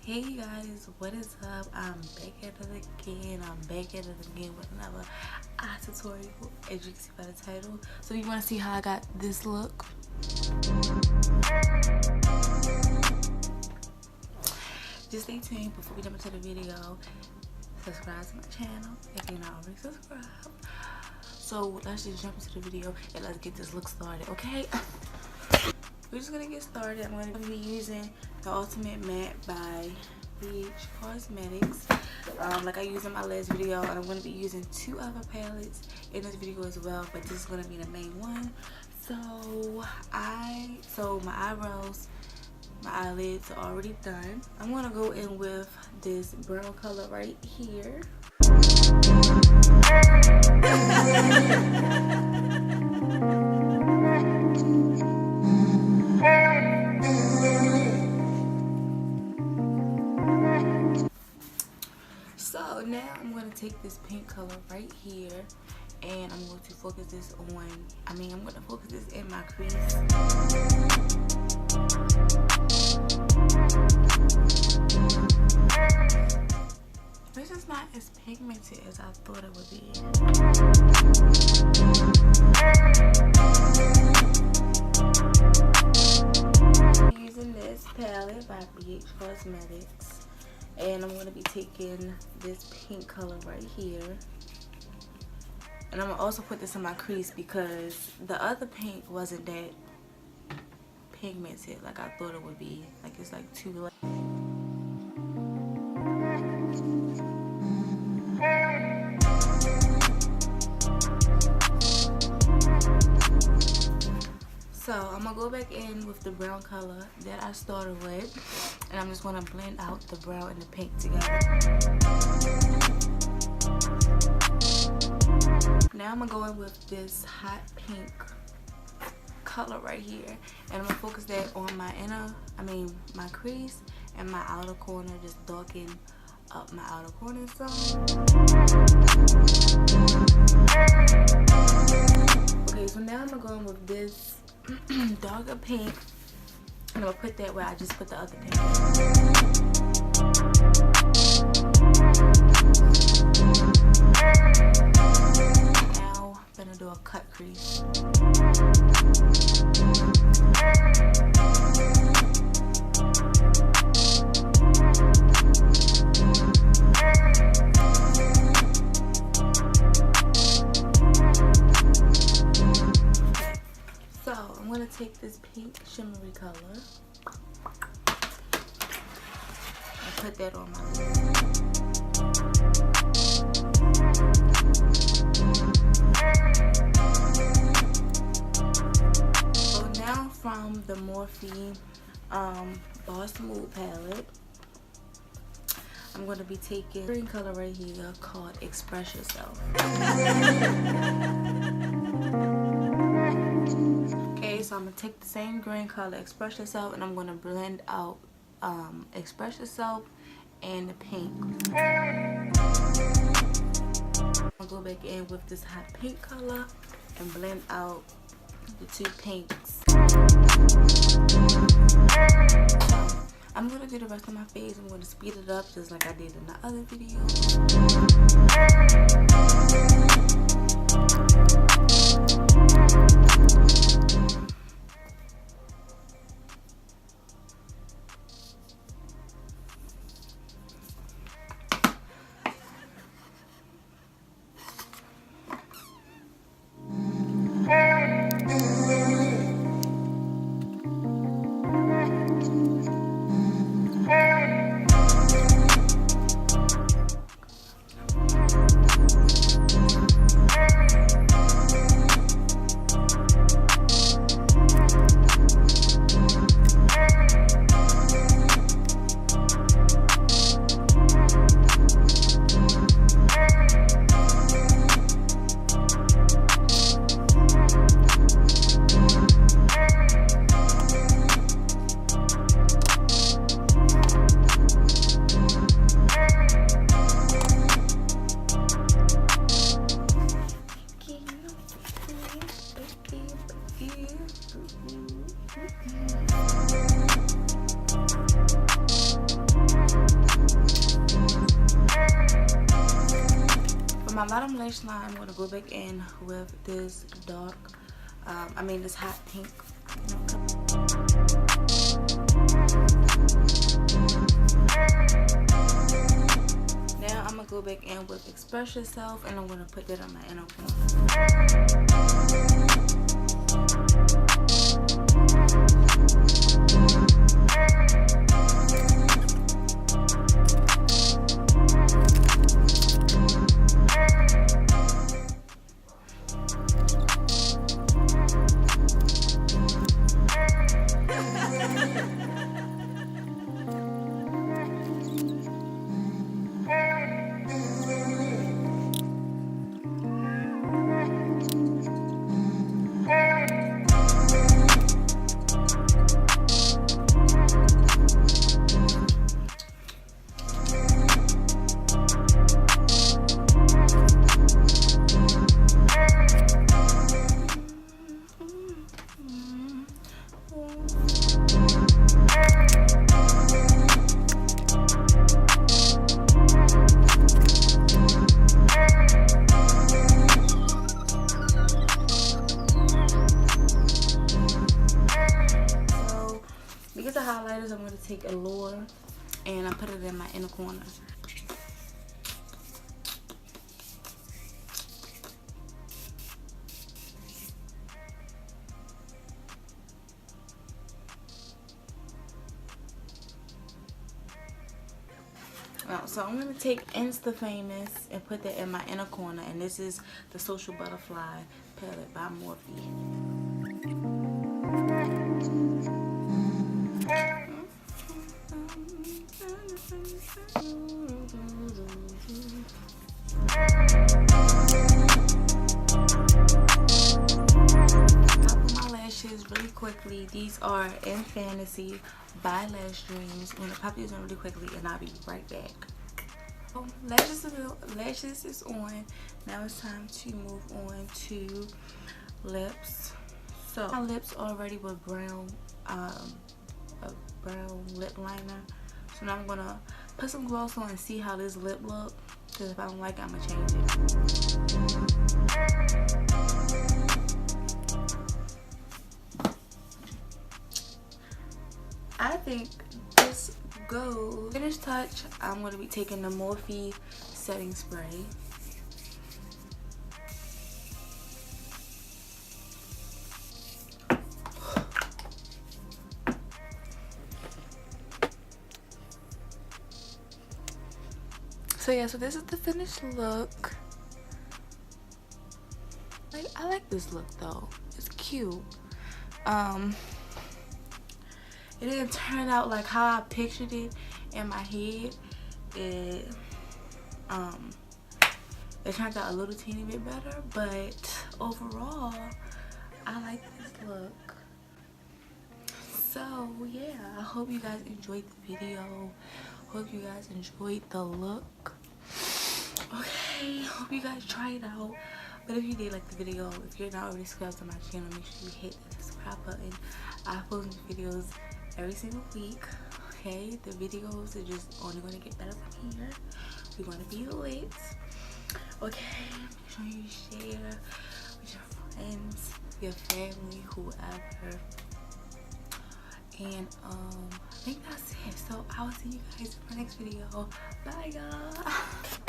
Hey guys, what is up? I'm back at it again. With another eye tutorial, as you can see by the title. So you want to see how I got this look? Just stay tuned. Before we jump into the video, subscribe to my channel if you're not already subscribed. So let's just jump into the video and let's get this look started, okay? We're just gonna get started. I'm gonna be using the Ultimate Matte by VIDS. Like I used in my last video, and I'm gonna be using two other palettes in this video as well, but this is gonna be the main one. So my eyebrows, my eyelids are already done. I'm gonna go in with this brown color right here. So now I'm going to take this pink color right here and I'm going to focus this on, I'm going to focus this in my crease. This is not as pigmented as I thought it would be. I'm using this palette by VIDS Cosmetics, and I'm going to be taking this pink color right here, and I'm going to also put this in my crease because the other pink wasn't that pigmented like I thought it would be. Like it's like too light. So I'm gonna go back in with the brown color that I started with, and I'm just gonna blend out the brown and the pink together. Now I'm gonna go in with this hot pink color right here, and I'm gonna focus that on my my crease and my outer corner, just darken up my outer corner some. Okay, so now I'm gonna go in with this darker pink, and I'm gonna put that where I just put the other pink. Now I'm gonna do a cut crease. I'm going to take this pink shimmery color and put that on my lid. So now from the Morphe Boss Smooth palette, I'm going to be taking green color right here called Express Yourself. So I'm going to take the same green color, Express Yourself, and I'm going to blend out Express Yourself and the pink. I'll go back in with this hot pink color and blend out the two pinks. I'm going to do the rest of my face. I'm going to speed it up just like I did in the other video. bottom lash line, I'm going to go back in with this dark, this hot pink. Now I'm going to go back in with Express Yourself, and I'm going to put that on my inner highlighters, I'm going to take Allure and I put it in my inner corner. So I'm going to take Insta Famous and put that in my inner corner, and this is the Social Butterfly palette by Morphe. Really quickly, these are In Fantasy by Lash Dreams. I'm gonna pop these on really quickly and I'll be right back. So, lashes is on. Now it's time to move on to lips. So my lips already with brown a brown lip liner. So now I'm gonna put some gloss on and see how this lip look, because if I don't like it, I'm gonna change it. I think this goes. Finish touch, I'm going to be taking the Morphe setting spray. So yeah, so this is the finished look. I like this look though. It's cute. It didn't turn out like how I pictured it in my head. It turned out a little teeny bit better, but overall, I like this look. So yeah, I hope you guys enjoyed the video. Hope you guys enjoyed the look. Okay, hope you guys try it out. But if you did like the video, if you're not already subscribed to my channel, make sure you hit the subscribe button. I post videos every single week. Okay, the videos are just only going to get better from here. We're going to be lit. Okay, make sure you share with your friends, your family, whoever. And I think that's it. So I will see you guys in my next video. Bye, y'all.